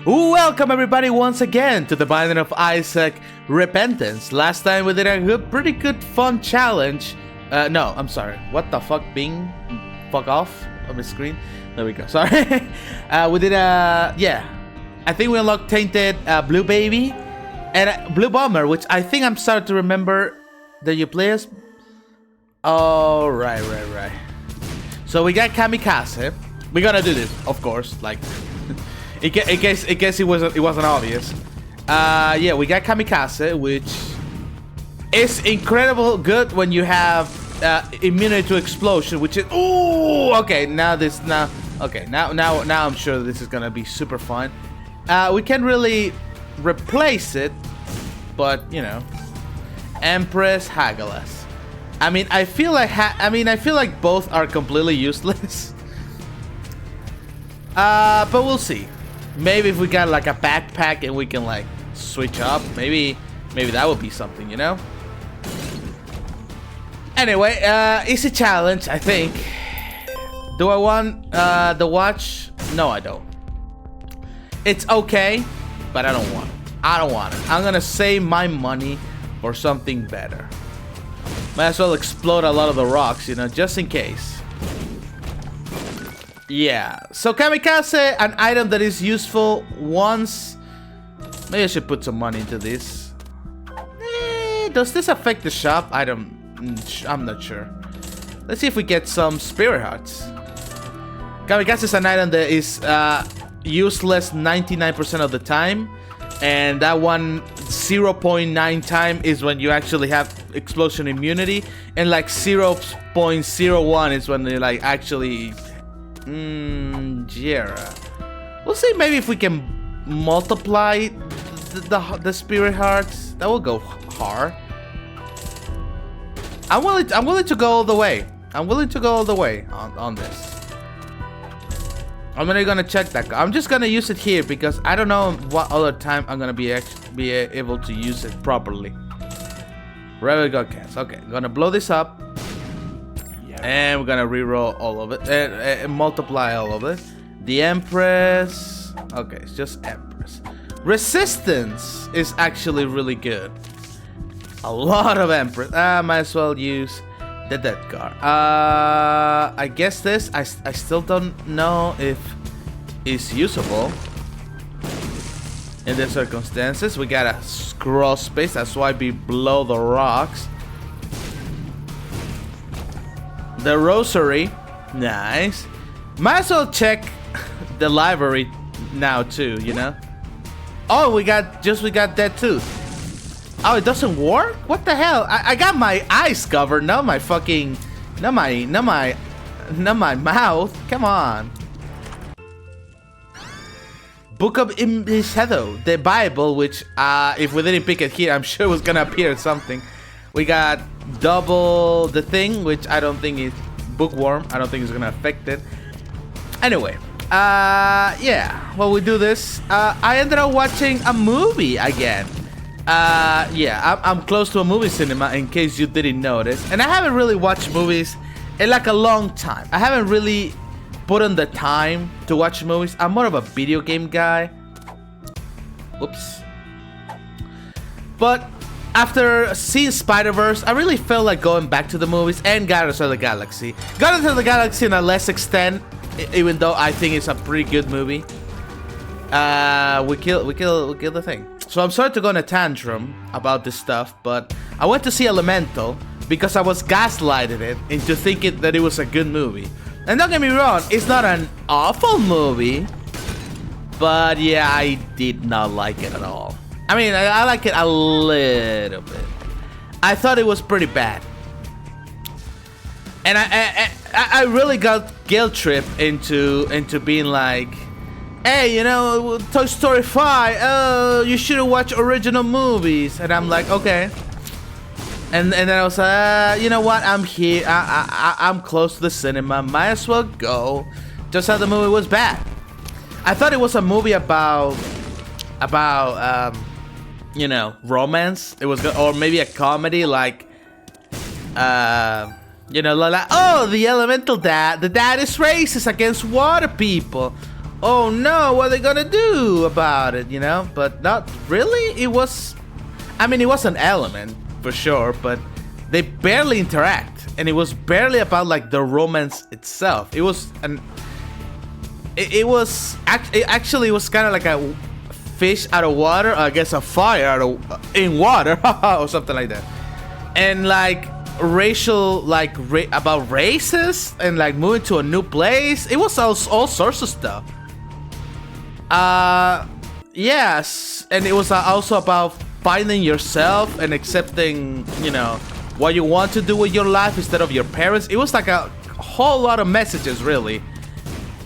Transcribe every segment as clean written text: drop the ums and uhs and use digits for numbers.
Welcome everybody once again to the Binding of Isaac Repentance. Last time we did a pretty good fun challenge. No, I'm sorry. What the fuck? Bing? Fuck off on my screen. There we go. Sorry. We did yeah. I think we unlocked Tainted Blue Baby and Blue Bomber, which I think I'm starting to remember that you play as. Oh, right. So we got Kamikaze. We're gonna do this, of course, like in case it wasn't obvious. Yeah, we got Kamikaze, which is incredible good when you have immunity to explosion, which is okay. Now I'm sure this is gonna be super fun. We can't really replace it, but you know, Empress Nicalis. I mean, I feel like both are completely useless. But we'll see. Maybe if we got like a backpack and we can like switch up, maybe that would be something, you know? Anyway, easy challenge, I think. Do I want the watch? No, I don't. It's okay, but I don't want it. I'm gonna save my money for something better. Might as well explode a lot of the rocks, you know, just in case. Yeah, so Kamikaze, an item that is useful once. Maybe I should put some money into this. Does this affect the shop? I'm not sure. Let's see if we get some spirit hearts. Kamikaze is an item that is useless 99% of the time. And that one 0.9 time is when you actually have explosion immunity. And like 0.01 is when they like actually... yeah. We'll see maybe if we can multiply the spirit hearts. That will go hard. I'm willing to go all the way. I'm willing to go all the way on this. I'm really gonna check that. I'm just gonna use it here because I don't know what other time I'm gonna be able to use it properly. Rebel God cast. Okay, I'm gonna blow this up. And we're gonna reroll all of it and multiply all of it. The Empress. Okay, it's just Empress. Resistance is actually really good. A lot of Empress. Might as well use the Dead card. I guess this. I still don't know if it's usable in the circumstances. We got a scroll space. That's why we blow the rocks. The rosary, nice. Might as well check the library now too, you know. Oh, we got that too. Oh, it doesn't work? What the hell? I got my eyes covered, not my fucking, not my mouth. Come on. Book of Shadow, the Bible, which if we didn't pick it here, I'm sure it was gonna appear something. We got double the thing, which I don't think is bookworm. I don't think it's gonna affect it. Anyway, yeah. While we do this, I ended up watching a movie again. Yeah, I'm close to a movie cinema in case you didn't notice. And I haven't really watched movies in like a long time. I haven't really put on the time to watch movies. I'm more of a video game guy. Whoops. But after seeing Spider-Verse, I really felt like going back to the movies and Guardians of the Galaxy. Guardians of the Galaxy in a less extent, even though I think it's a pretty good movie. We kill the thing. So I'm sorry to go on a tantrum about this stuff, but I went to see Elemental because I was gaslighted into thinking that it was a good movie. And don't get me wrong, it's not an awful movie, but yeah, I did not like it at all. I mean, I like it a little bit. I thought it was pretty bad. And I really got guilt tripped into being like, hey, you know, Toy Story 5, oh, you shouldn't watch original movies. And I'm like, okay. And then I was like, you know what, I'm here, I'm close to the cinema, might as well go. Just how the movie was bad. I thought it was a movie about you know, romance. It was good, or maybe a comedy like, you know, like, oh, the elemental dad. The dad is racist against water people. oh no, what are they gonna do about it, you know? But not really. It was, I mean, it was an element for sure, but they barely interact, and it was barely about like the romance itself. It was it was actually it was kind of like a fish out of water, I guess a fire out of in water or something like that, and like racial, like about races and like moving to a new place. It was all sorts of stuff. Yes, and it was also about finding yourself and accepting, you know, what you want to do with your life instead of your parents. It was like a whole lot of messages, really.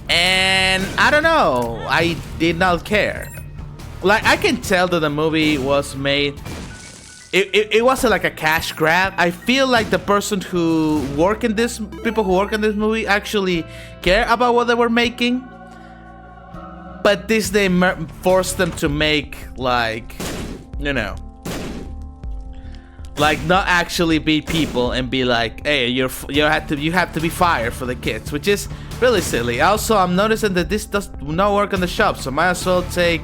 And I don't know, I did not care. Like, I can tell that the movie was made, it wasn't like a cash grab. I feel like the person who people who work in this movie actually care about what they were making. But Disney forced them to make, like, you know, like not actually be people and be like, hey, you have to be fired for the kids, which is really silly. Also, I'm noticing that this does not work in the shop, so might as well take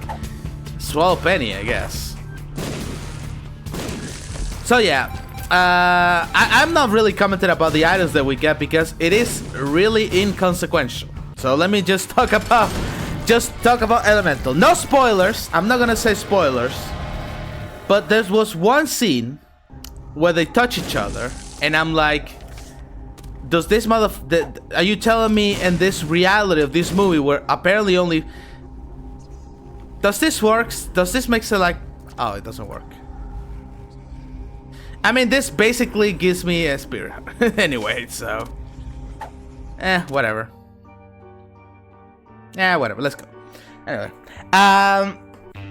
swallow penny, I guess. So yeah, I'm not really commenting about the items that we get because it is really inconsequential. So let me just talk about Elemental. No spoilers. I'm not gonna say spoilers, but there was one scene where they touch each other, and I'm like, does this are you telling me in this reality of this movie where apparently only, does this work? Does this make it like, oh, it doesn't work? I mean, this basically gives me a spirit anyway, so whatever. Yeah, whatever. Let's go. Anyway,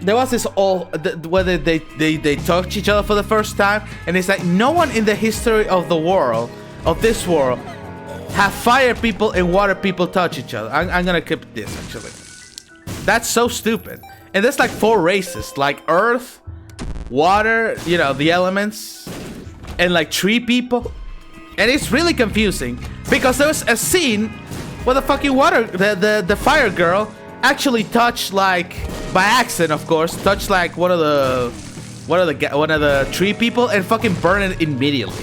there was this whether they touch each other for the first time, and it's like no one in the history of the world, of this world, have fire people and water people touch each other. I'm gonna keep this actually. That's so stupid. And there's like 4 races, like earth, water, you know, the elements, and like tree people, and it's really confusing because there was a scene where the fucking the fire girl actually touched, like by accident, of course, touched like one of the tree people and fucking burned it immediately.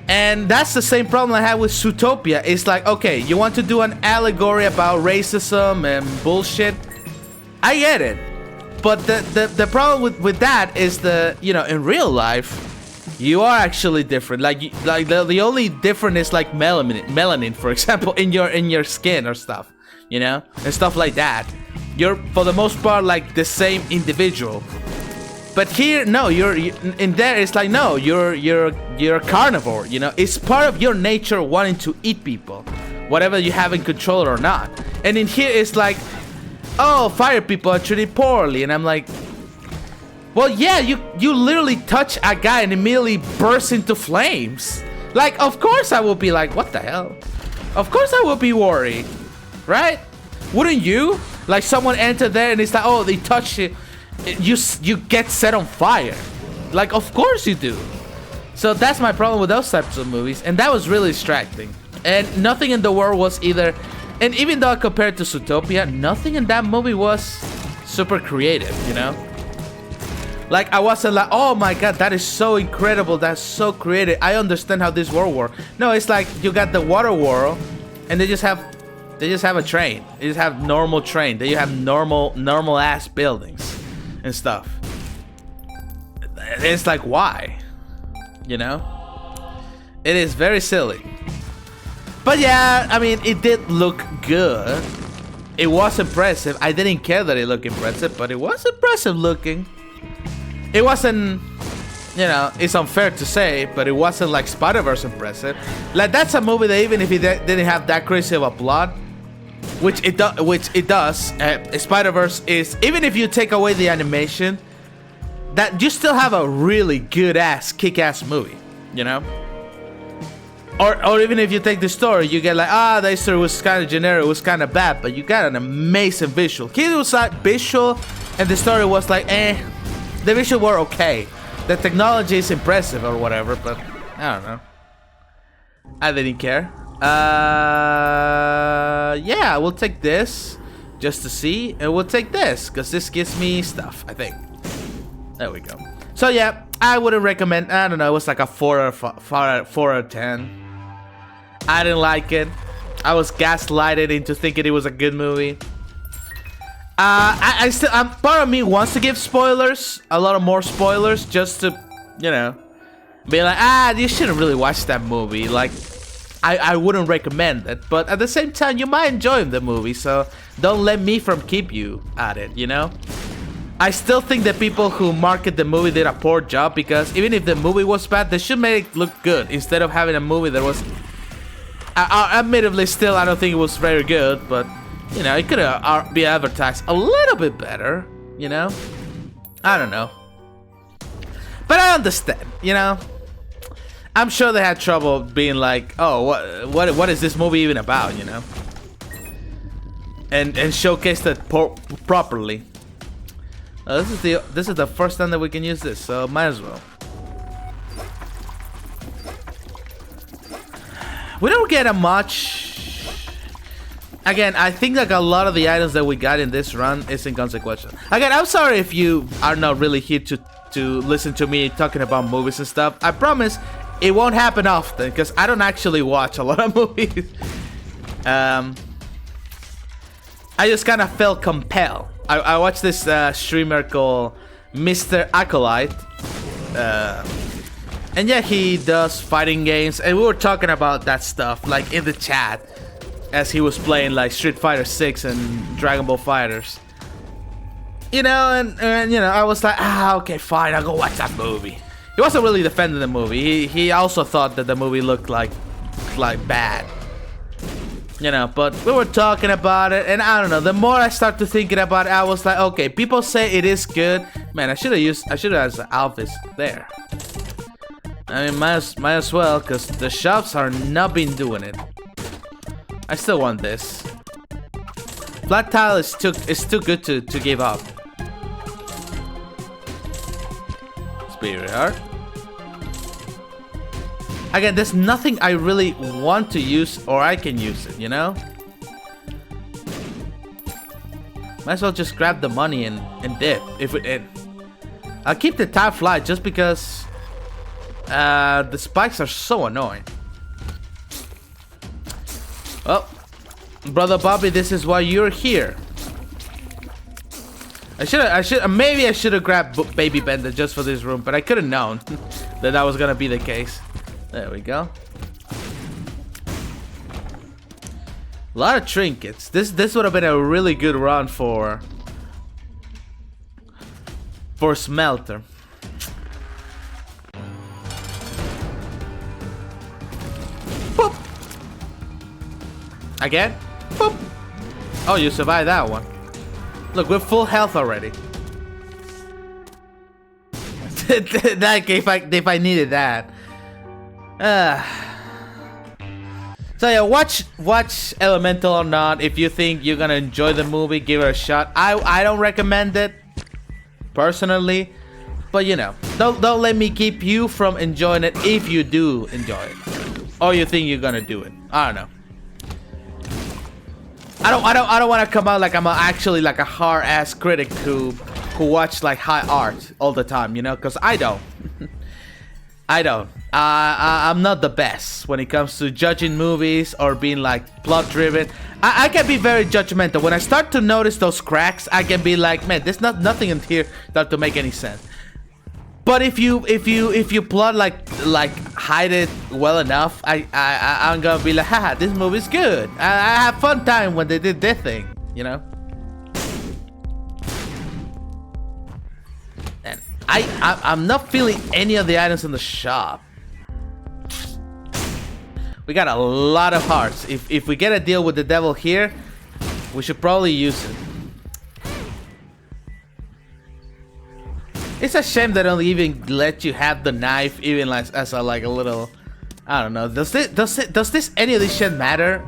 And that's the same problem I had with Zootopia. It's like, okay, you want to do an allegory about racism and bullshit, I get it, but the problem with that is you know, in real life you are actually different. Like the only difference is like melanin, for example, in your skin or stuff, you know, and stuff like that. You're for the most part like the same individual. But here, no, in there it's like, no, you're a carnivore, you know. It's part of your nature wanting to eat people, whatever you have in control or not. And in here it's like, oh, fire people are treated poorly, and I'm like, well, yeah, you literally touch a guy and immediately burst into flames. Like, of course I will be like, what the hell? Of course I will be worried, right? Wouldn't you? Like, someone entered there and it's like, oh, they touched it. You get set on fire. Like, of course you do. So that's my problem with those types of movies, and that was really distracting. And nothing in the world was either, and even though compared to Zootopia, nothing in that movie was super creative, you know? Like, I wasn't like, oh my god, that is so incredible, that's so creative, I understand how this world works. No, it's like you got the water world, and they just have a train. They just have normal train. They have normal ass buildings and stuff. It's like, why? You know? It is very silly. But yeah, I mean, it did look good. It was impressive. I didn't care that it looked impressive, but it was impressive looking. It wasn't, you know, it's unfair to say, but it wasn't like Spider-Verse impressive. Like, that's a movie that even if it didn't have that crazy of a plot, which it does, Spider-Verse is, even if you take away the animation, that you still have a really good ass, kick-ass movie, you know? Or even if you take the story, you get like, the story was kind of generic, it was kind of bad, but you got an amazing visual. Here it was like visual, and the story was like, the visual were okay. The technology is impressive or whatever, but I don't know. I didn't care. Yeah, we'll take this just to see, and we'll take this because this gives me stuff, I think. There we go. So yeah, I wouldn't recommend. I don't know. It was like a 4 out of 10. I didn't like it. I was gaslighted into thinking it was a good movie. I still, part of me wants to give spoilers, a lot of more spoilers, just to, you know, be like, you shouldn't really watch that movie. Like, I wouldn't recommend it, but at the same time, you might enjoy the movie, so don't let me from keep you at it, you know? I still think that people who market the movie did a poor job, because even if the movie was bad, they should make it look good, instead of having a movie that was... admittedly, still, I don't think it was very good, but, you know, it could be advertised a little bit better, you know? I don't know. But I understand, you know? I'm sure they had trouble being like, oh, what is this movie even about, you know? And showcased it properly. This is the first time that we can use this, so might as well. We don't get a much. Again, I think like a lot of the items that we got in this run is inconsequential. Again, I'm sorry if you are not really here to listen to me talking about movies and stuff. I promise it won't happen often because I don't actually watch a lot of movies. I just kind of felt compelled. I watched this streamer called Mr. Acolyte. And yeah, he does fighting games. And we were talking about that stuff like in the chat as he was playing like Street Fighter 6 and Dragon Ball Fighters. You know, and you know, I was like, okay, fine, I'll go watch that movie. He wasn't really defending the movie. He also thought that the movie looked like bad. You know, but we were talking about it, and I don't know. The more I start to thinking about it, I was like, okay, people say it is good. Man, I should have used Alphys there. I mean, might as well, cause the shops are not been doing it. I still want this. Flat tile is too good to give up. Spirit heart. Again, there's nothing I really want to use or I can use it, you know? Might as well just grab the money and dip. I'll keep the tile fly just because the spikes are so annoying. Well, Brother Bobby, this is why you're here. Maybe I should have grabbed Baby Bender just for this room, but I could have known that was gonna be the case. There we go. A lot of trinkets. This would have been a really good run for Smelter. Boop. Again? Boop. Oh, you survived that one. Look, we're full health already. Like if I needed that. So yeah, watch Elemental or not. If you think you're gonna enjoy the movie, give it a shot. I don't recommend it personally, but you know, don't let me keep you from enjoying it if you do enjoy it, or you think you're gonna do it. I don't know. I don't want to come out like I'm actually like a hard ass critic who watch like high art all the time, you know, because I don't. I don't. I'm not the best when it comes to judging movies or being like plot driven. I can be very judgmental. When I start to notice those cracks, I can be like, man, there's nothing in here that to make any sense. But if you plot like hide it well enough, I'm gonna be like, haha, this movie's good. I have fun time when they did their thing, you know. And I'm not feeling any of the items in the shop. We got a lot of hearts. If we get a deal with the devil here, we should probably use it. It's a shame they don't even let you have the knife, even like as a little. I don't know. Does this any of this shit matter?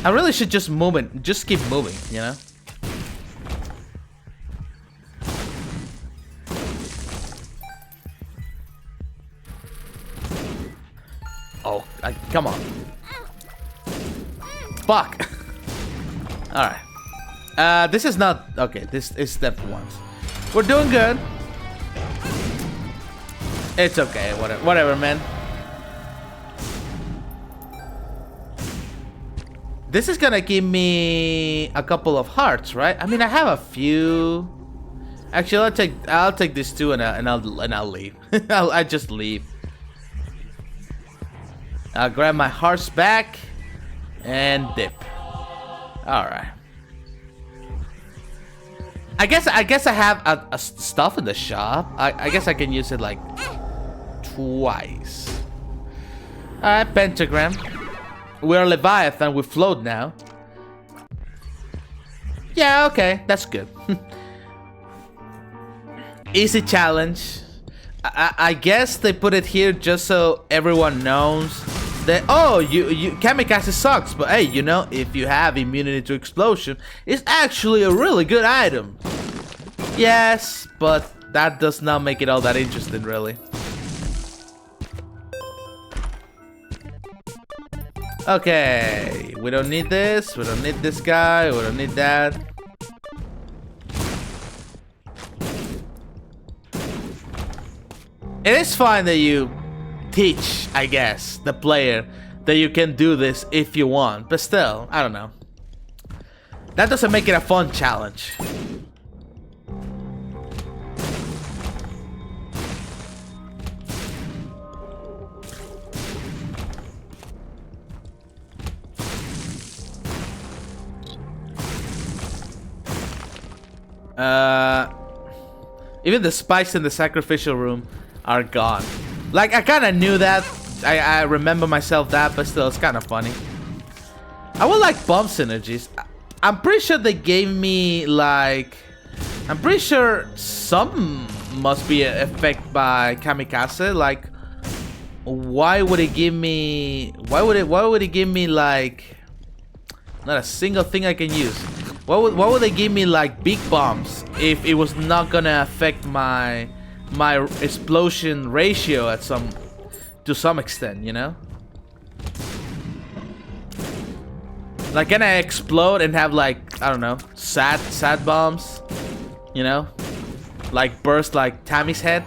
I really should just move it. Just keep moving, you know. Oh, Come on. Fuck. Alright. This is not... Okay, this is step 1. We're doing good. It's okay. Whatever, man. This is gonna give me a couple of hearts, right? I mean, I have a few. Actually, I'll take this too, and I'll leave. I just leave. I'll grab my hearts back and dip. All right. I guess I have a stuff in the shop. I guess I can use it like twice. All right, pentagram. We're Leviathan, we float now. Yeah, okay, that's good. Easy challenge. I guess they put it here just so everyone knows that, oh, you kamikaze sucks, but hey, you know, if you have immunity to explosion, it's actually a really good item. Yes, but that does not make it all that interesting, really. Okay, we don't need this, we don't need this guy, we don't need that. It is fine that you teach, I guess, the player that you can do this if you want, but still, I don't know. That doesn't make it a fun challenge. Even the spikes in the sacrificial room are gone. Like, I kind of knew that. I remember myself that, but still, it's kind of funny. I would like bomb synergies. I'm pretty sure they gave me, like... I'm pretty sure some must be an effect by kamikaze. Like, why would it give me... Why would it give me, like... Not a single thing I can use. Why would they give me like big bombs if it was not gonna affect my explosion ratio to some extent, you know? Like, can I explode and have like, I don't know, sad bombs, you know? Like burst like Tammy's head.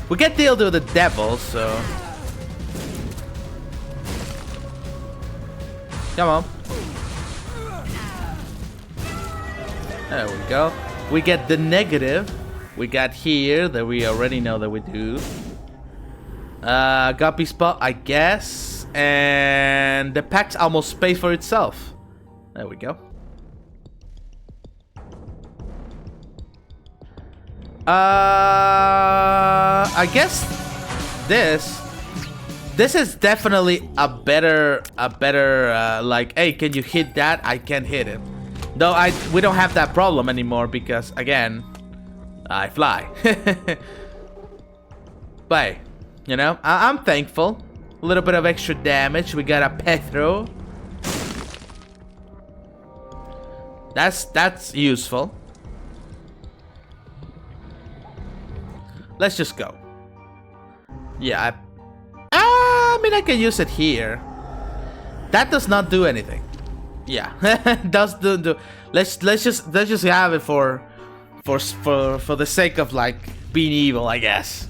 We get deal with the devil, so come on. There we go. We get the negative. We got here that we already know that we do. Guppy spot, I guess. And the pack's almost paid for itself. There we go. I guess this is definitely a better like, hey, can you hit that? I can't hit it. Though we don't have that problem anymore because, again, I fly. But, you know, I'm thankful. A little bit of extra damage. We got a Petro. That's useful. Let's just go. Yeah, I mean, I can use it here. That does not do anything. Yeah, does do. Let's just have it for the sake of like being evil, I guess.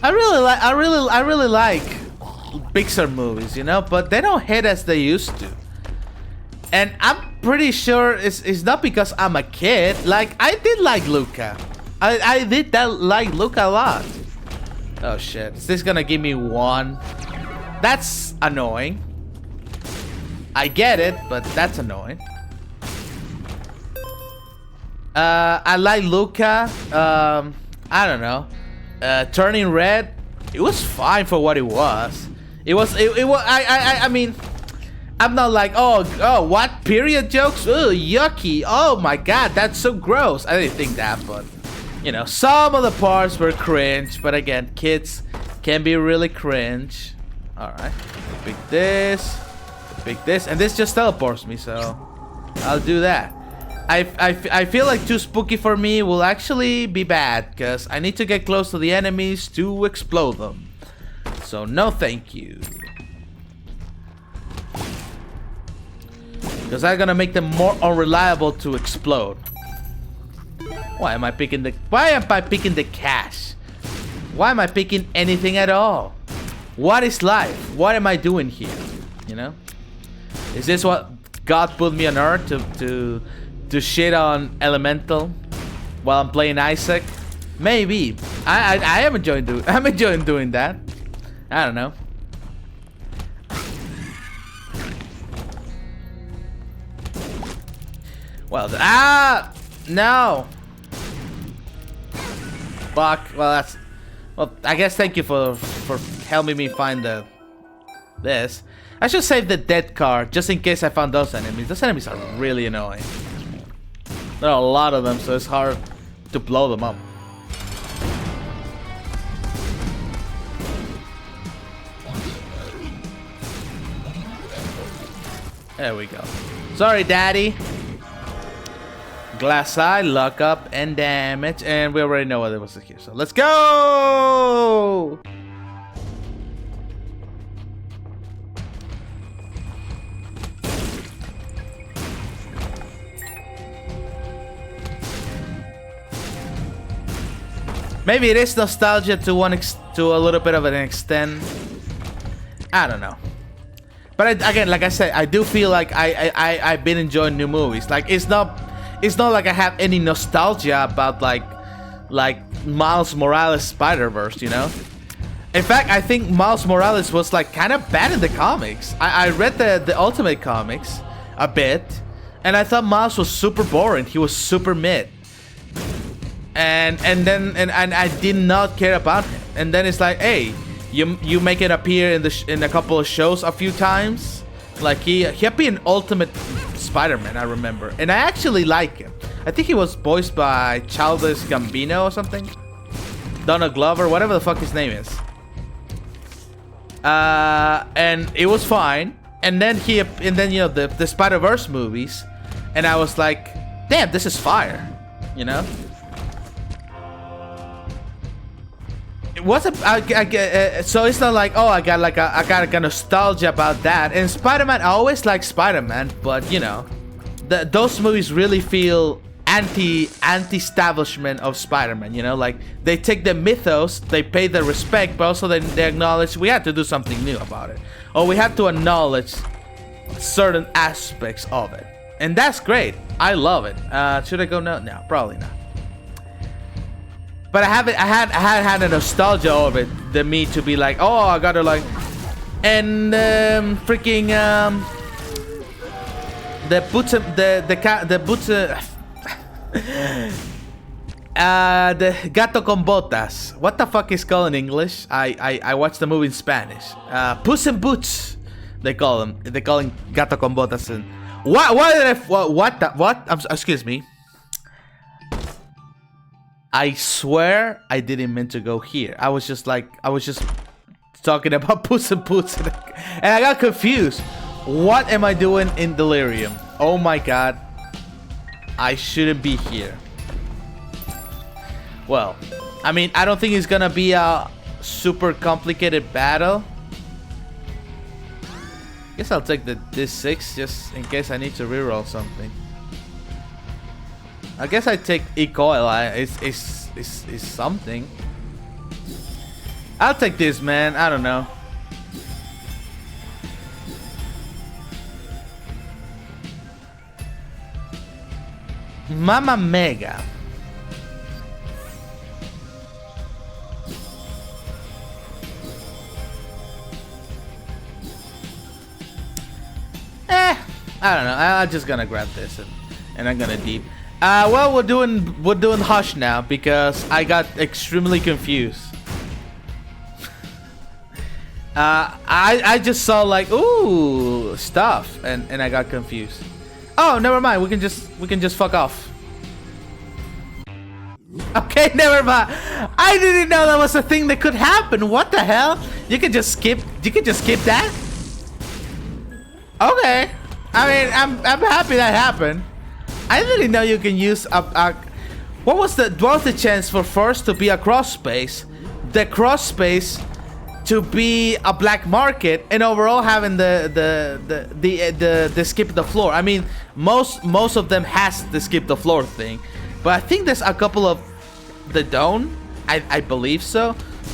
I really like Pixar movies, you know, but they don't hit as they used to. And I'm pretty sure it's not because I'm a kid. Like, I did like Luca. I did like Luca a lot. Oh shit, is this gonna give me one? That's annoying. I get it, but that's annoying. I like Luca. I don't know. Turning red, it was fine for what it was. It was. I mean, I'm not like, oh, what period jokes? Oh, yucky. Oh my god, that's so gross. I didn't think that, but you know, some of the parts were cringe. But again, kids can be really cringe. All right, pick this, and this just teleports me, so I'll do that. I feel like too spooky for me will actually be bad, because I need to get close to the enemies to explode them. So no thank you. Because I'm gonna make them more unreliable to explode. Why am I picking the cash? Why am I picking anything at all? What is life? What am I doing here? You know? Is this what God put me on earth to shit on Elemental while I'm playing Isaac? Maybe. I'm enjoying doing that. I don't know. Well, no. Fuck. Well, I guess thank you for helping me find this. I should save the dead card just in case I found those enemies. Those enemies are really annoying. There are a lot of them, so it's hard to blow them up. There we go. Sorry, Daddy. Glass eye, lock up, and damage. And we already know what it was here. So let's go! Maybe it is nostalgia to a little bit of an extent. I don't know. But again, like I said, I do feel like I've been enjoying new movies. Like it's not like I have any nostalgia about like Miles Morales Spider-Verse, you know? In fact, I think Miles Morales was like kind of bad in the comics. I read the Ultimate comics a bit, and I thought Miles was super boring. He was super mid. And I did not care about him. And then it's like, hey, you make it appear in a couple of shows a few times. Like he appeared in Ultimate Spider-Man, I remember, and I actually like him. I think he was voiced by Childish Gambino or something, Donald Glover, whatever the fuck his name is. And it was fine. And then you know the Spider-Verse movies, and I was like, damn, this is fire, you know. It wasn't. So it's not like, oh, I got a nostalgia about that. And Spider-Man, I always like Spider-Man, but you know, those movies really feel anti-establishment of Spider-Man. You know, like they take the mythos, they pay the respect, but also they acknowledge we have to do something new about it, or we have to acknowledge certain aspects of it, and that's great. I love it. Should I go now? No, probably not. But I had a nostalgia of it, me to be like, oh, I gotta like, and freaking the gato con botas. What the fuck is called in English? I watched the movie in Spanish. Puss in Boots. They call him gato con botas. And excuse me. I swear I didn't mean to go here. I was just talking about Puss in Boots, and I got confused. What am I doing in Delirium? Oh my god. I shouldn't be here. Well, I mean, I don't think it's gonna be a super complicated battle. Guess I'll take this 6 just in case I need to reroll something. I guess I take E-Coil. It's something. I'll take this, man. I don't know. Mama Mega. I don't know. I'm just gonna grab this and I'm gonna deep. Well, we're doing Hush now because I got extremely confused. I just saw like, ooh, stuff, and I got confused. Oh, never mind. We can just fuck off. Okay, never mind. I didn't know that was a thing that could happen. What the hell? You can just skip. You can just skip that. Okay. I mean, I'm happy that happened. I didn't know you can use a what was the chance for first to be a cross space, the cross space to be a black market, and overall having the skip the floor. I mean, most of them has the skip the floor thing, but I think there's a couple of the don't. I believe so.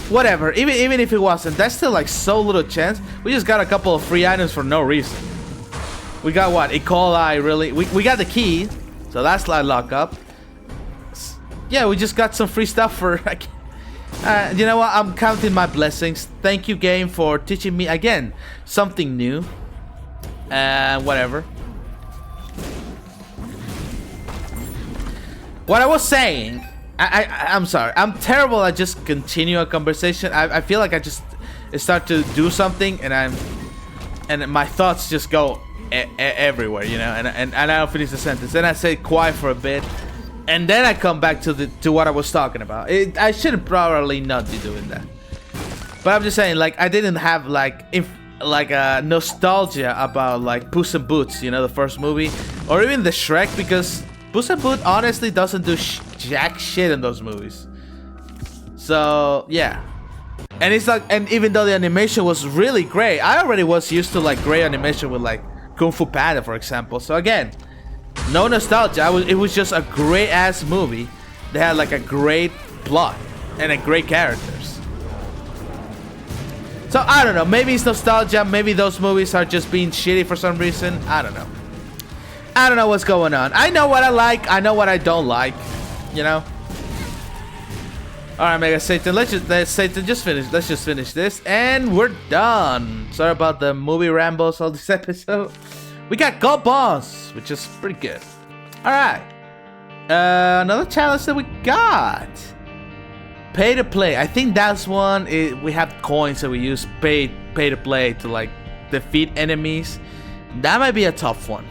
Whatever. Even if it wasn't, that's still like so little chance. We just got a couple of free items for no reason. We got what? E. coli, really? We got the key, so that's like lock up. Yeah, we just got some free stuff for. You know what? I'm counting my blessings. Thank you, game, for teaching me again something new. Whatever. What I was saying. I'm sorry. I'm terrible at just continue a conversation. I feel like I just start to do something and my thoughts just go everywhere, you know. And I don't finish the sentence. Then I say quiet for a bit. And then I come back to what I was talking about. I should probably not be doing that. But I'm just saying, like, I didn't have like a nostalgia about like Puss in Boots, you know, the first movie, or even the Shrek, because Puss in Boots honestly doesn't do jack shit in those movies. So yeah, and it's like, and even though the animation was really great, I already was used to like great animation with like Kung Fu Panda, for example. So again. No nostalgia. It was just a great ass movie. They had like a great plot and a great characters. So I don't know. Maybe it's nostalgia. Maybe those movies are just being shitty for some reason. I don't know. I don't know what's going on. I know what I like. I know what I don't like. You know. All right, Mega Satan. Let's just finish. Let's just finish this, and we're done. Sorry about the movie rambles all this episode. We got Gold Boss, which is pretty good. Alright. Another challenge that we got. Pay to play. I think that's one. We have coins that we use pay to play to like defeat enemies. That might be a tough one.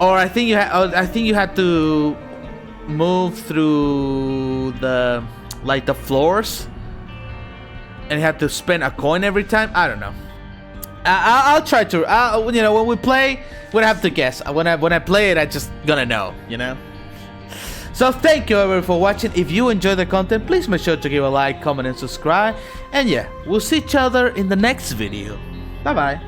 Or I think you had to move through the floors. And you have to spend a coin every time. I don't know. I'll try to. You know, when we play, we'll have to guess. When I play it, I just gonna know. You know. So thank you everyone for watching. If you enjoy the content, please make sure to give a like, comment, and subscribe. And yeah, we'll see each other in the next video. Bye bye.